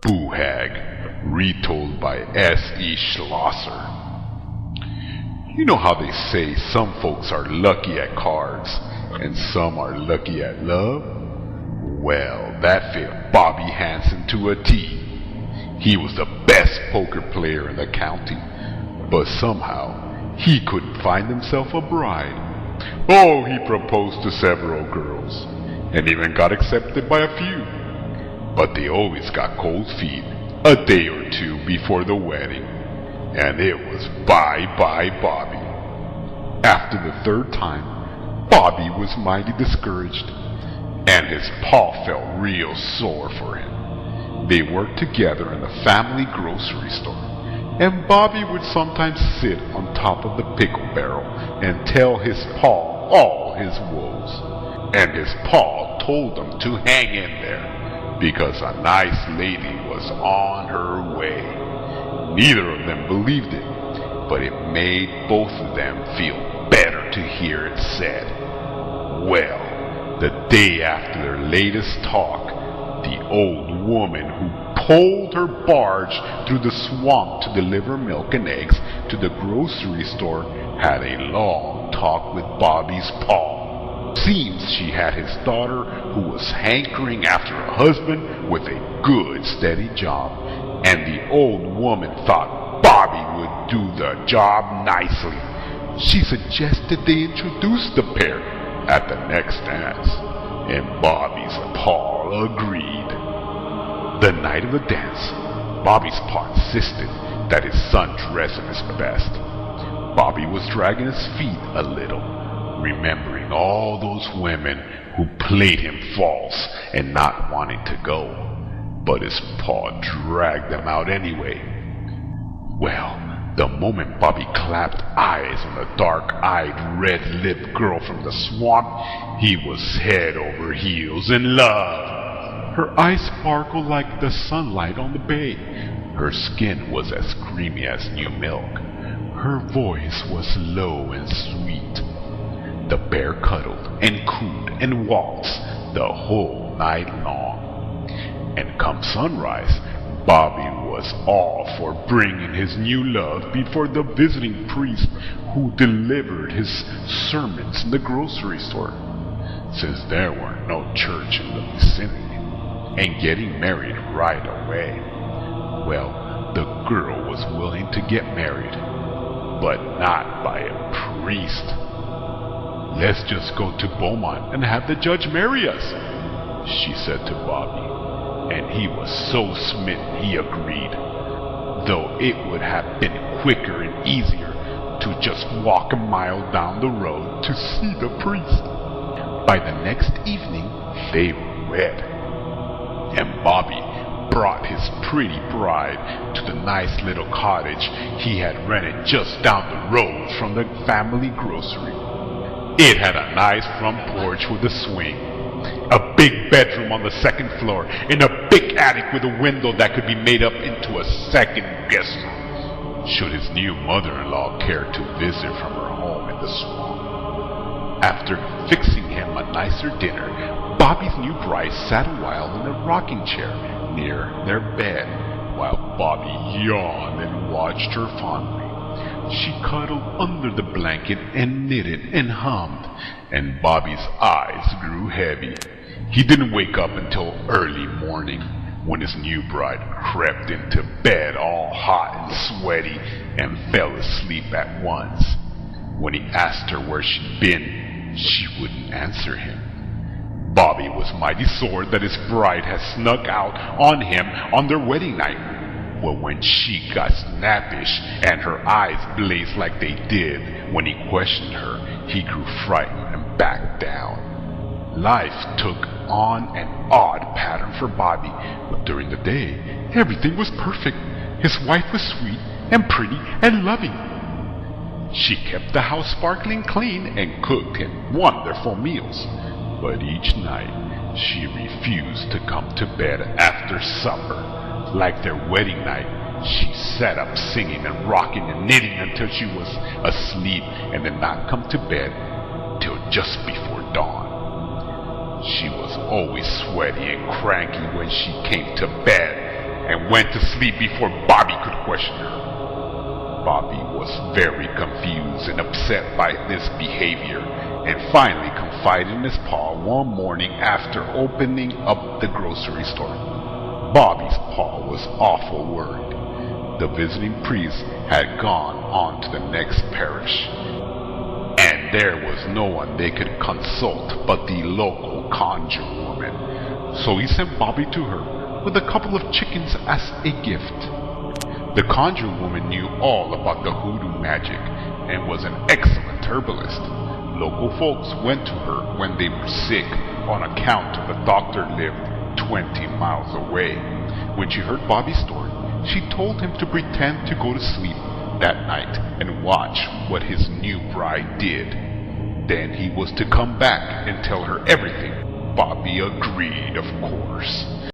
Boo Hag, retold by S.E. Schlosser. You know how they say some folks are lucky at cards and some are lucky at love? Well, that fit Bobby Hansen to a T. He was the best poker player in the county, but somehow he couldn't find himself a bride. Oh, he proposed to several girls, and even got accepted by a few. But they always got cold feet a day or two before the wedding, and it was bye-bye Bobby. After the third time, Bobby was mighty discouraged, and his pa felt real sore for him. They worked together in the family grocery store, and Bobby would sometimes sit on top of the pickle barrel and tell his pa all his woes. And his pa told him to hang in there, because a nice lady was on her way. Neither of them believed it, but it made both of them feel better to hear it said. Well, the day after their latest talk, the old woman who pulled her barge through the swamp to deliver milk and eggs to the grocery store had a long talk with Bobby's pa. Seems she had his daughter who was hankering after a husband with a good steady job, and the old woman thought Bobby would do the job nicely. She suggested they introduce the pair at the next dance, and Bobby's pa agreed. The night of the dance, Bobby's pa insisted that his son dress in his best. Bobby was dragging his feet a little, remembering all those women who played him false and not wanting to go, but his pa dragged them out anyway. Well, the moment Bobby clapped eyes on the dark-eyed, red-lipped girl from the swamp, he was head over heels in love. Her eyes sparkled like the sunlight on the bay. Her skin was as creamy as new milk. Her voice was low and sweet. The bear cuddled and cooed and waltzed the whole night long. And come sunrise, Bobby was all for bringing his new love before the visiting priest who delivered his sermons in the grocery store, since there were no church in the vicinity, and getting married right away. Well, the girl was willing to get married, but not by a priest. "Let's just go to Beaumont and have the judge marry us," she said to Bobby, and he was so smitten he agreed, though it would have been quicker and easier to just walk a mile down the road to see the priest. By the next evening, they were wed, and Bobby brought his pretty bride to the nice little cottage he had rented just down the road from the family grocery. It had a nice front porch with a swing, a big bedroom on the second floor, and a big attic with a window that could be made up into a second guest room, should his new mother-in-law care to visit from her home in the swamp. After fixing him a nicer dinner, Bobby's new bride sat a while in a rocking chair near their bed, while Bobby yawned and watched her fondly. She cuddled under the blanket and knitted and hummed, and Bobby's eyes grew heavy. He didn't wake up until early morning, when his new bride crept into bed all hot and sweaty and fell asleep at once. When he asked her where she'd been, she wouldn't answer him. Bobby was mighty sore that his bride had snuck out on him on their wedding night. Well, when she got snappish and her eyes blazed like they did when he questioned her, he grew frightened and backed down. Life took on an odd pattern for Bobby, but during the day, everything was perfect. His wife was sweet and pretty and loving. She kept the house sparkling clean and cooked him wonderful meals. But each night, she refused to come to bed after supper. Like their wedding night, she sat up singing and rocking and knitting until she was asleep, and did not come to bed till just before dawn. She was always sweaty and cranky when she came to bed, and went to sleep before Bobby could question her. Bobby was very confused and upset by this behavior, and finally confided in his pa one morning after opening up the grocery store. Bobby's pa was awful worried. The visiting priest had gone on to the next parish, and there was no one they could consult but the local conjure woman. So he sent Bobby to her with a couple of chickens as a gift. The conjure woman knew all about the hoodoo magic and was an excellent herbalist. Local folks went to her when they were sick on account of the doctor lived 20 miles away. When she heard Bobby's story, she told him to pretend to go to sleep that night and watch what his new bride did. Then he was to come back and tell her everything. Bobby agreed, of course.